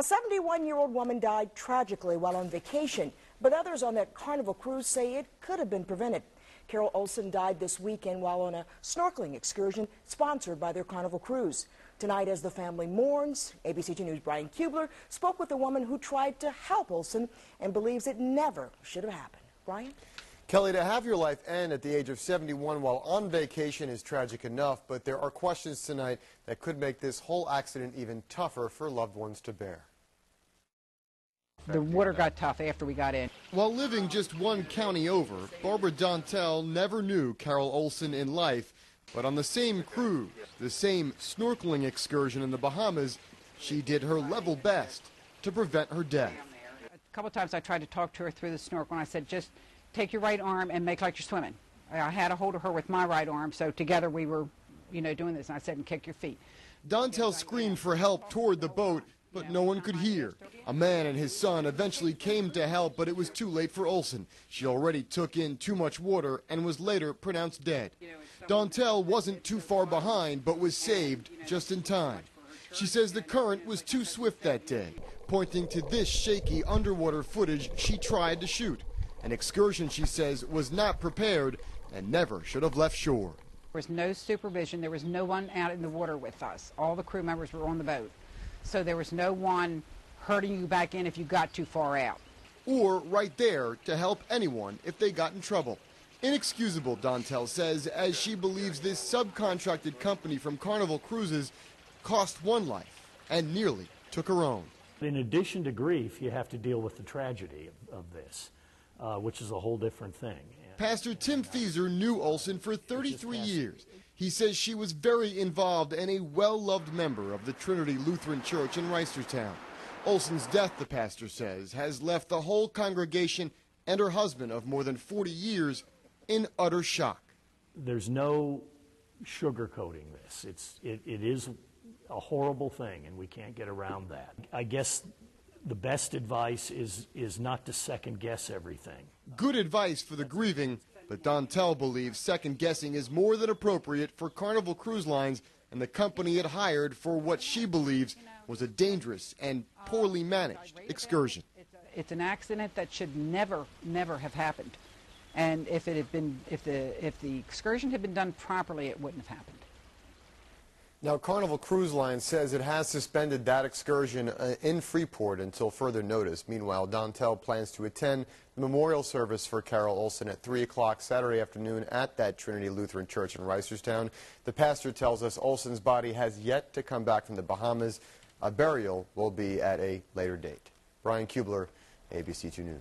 A 71-year-old woman died tragically while on vacation, but others on that Carnival cruise say it could have been prevented. Carol Olson died this weekend while on a snorkeling excursion sponsored by their Carnival cruise. Tonight, as the family mourns, ABC 2 News' Brian Kubler spoke with a woman who tried to help Olson and believes it never should have happened. Brian? Kelly, to have your life end at the age of 71 while on vacation is tragic enough, but there are questions tonight that could make this whole accident even tougher for loved ones to bear. The water got tough after we got in. While living just one county over, Barbara Dontel never knew Carol Olson in life, but on the same cruise, the same snorkeling excursion in the Bahamas, she did her level best to prevent her death. A couple times I tried to talk to her through the snorkel, and I said, just take your right arm and make like you're swimming. I had a hold of her with my right arm, so together we were, doing this, and I said, and kick your feet. Dontel screamed for help toward the boat, but no one could hear. A man and his son eventually came to help, but it was too late for Olson. She already took in too much water and was later pronounced dead. Dontel wasn't too far behind, but was saved just in time. She says the current was too swift that day, pointing to this shaky underwater footage she tried to shoot. An excursion, she says, was not prepared and never should have left shore. There was no supervision. There was no one out in the water with us. All the crew members were on the boat. So there was no one herding you back in if you got too far out. Or right there to help anyone if they got in trouble. Inexcusable, Dontel says, as she believes this subcontracted company from Carnival Cruises cost one life and nearly took her own. In addition to grief, you have to deal with the tragedy of this, which is a whole different thing. Pastor Tim Feaser knew Olson for 33 years. He says she was very involved and a well-loved member of the Trinity Lutheran Church in Reisterstown. Olson's death, the pastor says, has left the whole congregation and her husband of more than 40 years in utter shock. There's no sugarcoating this. It is a horrible thing, and we can't get around that. I guess the best advice is not to second-guess everything. Good advice for the grieving, but Dontel believes second-guessing is more than appropriate for Carnival Cruise Lines and the company it hired for what she believes was a dangerous and poorly managed excursion. It's an accident that should never have happened. And if the excursion had been done properly, it wouldn't have happened. Now, Carnival Cruise Line says it has suspended that excursion in Freeport until further notice. Meanwhile, Dontel plans to attend the memorial service for Carol Olson at 3 o'clock Saturday afternoon at that Trinity Lutheran Church in Reisterstown. The pastor tells us Olson's body has yet to come back from the Bahamas. A burial will be at a later date. Brian Kubler, ABC 2 News.